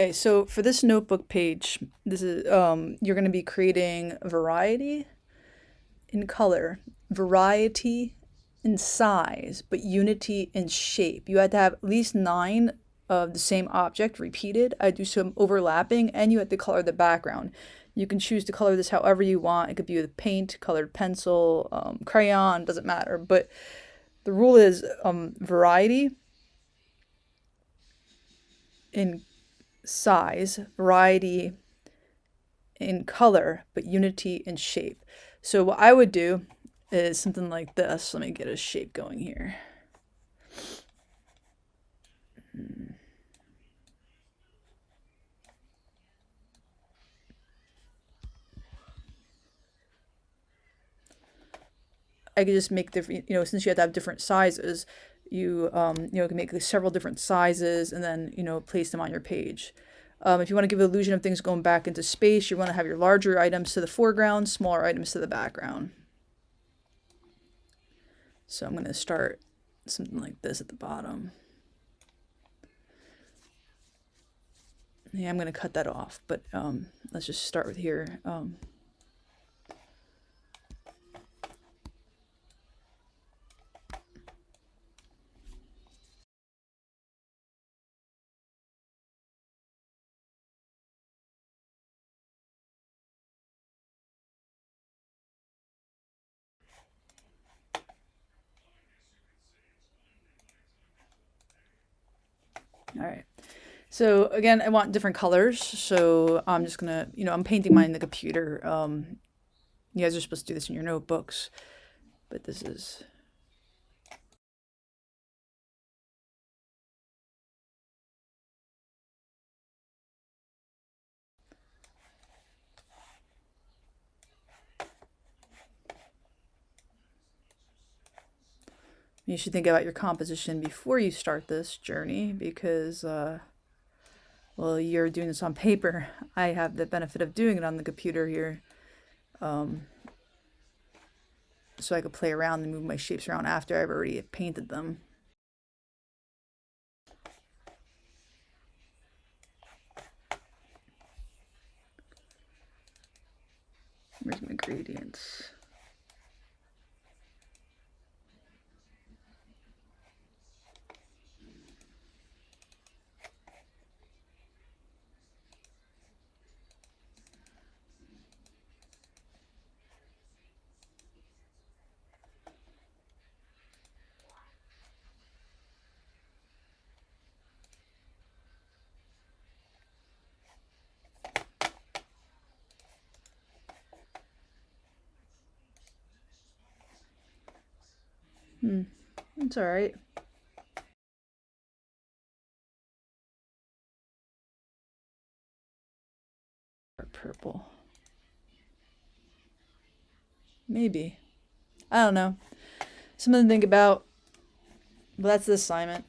Okay, so for this notebook page, this is you're going to be creating variety in color, variety in size, but unity in shape. You had to have at least 9 of the same object repeated. I do some overlapping, and you have to color the background. You can choose to color this however you want. It could be with paint, colored pencil, crayon, doesn't matter. But the rule is variety in size, variety in color, but unity in shape. So what I would do is something like this. Let me get a shape going here. I could just make different, since you have to have different sizes, you can make several different sizes and then, place them on your page. If you want to give the illusion of things going back into space, you want to have your larger items to the foreground, smaller items to the background. So I'm going to start something like this at the bottom. Yeah, I'm going to cut that off, but let's just start with here. All right. So again, I want different colors. So I'm just gonna, I'm painting mine in the computer. You guys are supposed to do this in your notebooks, but this is. You should think about your composition before you start this journey because, well, you're doing this on paper. I have the benefit of doing it on the computer here. So I could play around and move my shapes around after I've already painted them. Where's my gradients? It's all right. Or purple. Maybe. I don't know. Something to think about. But that's the assignment.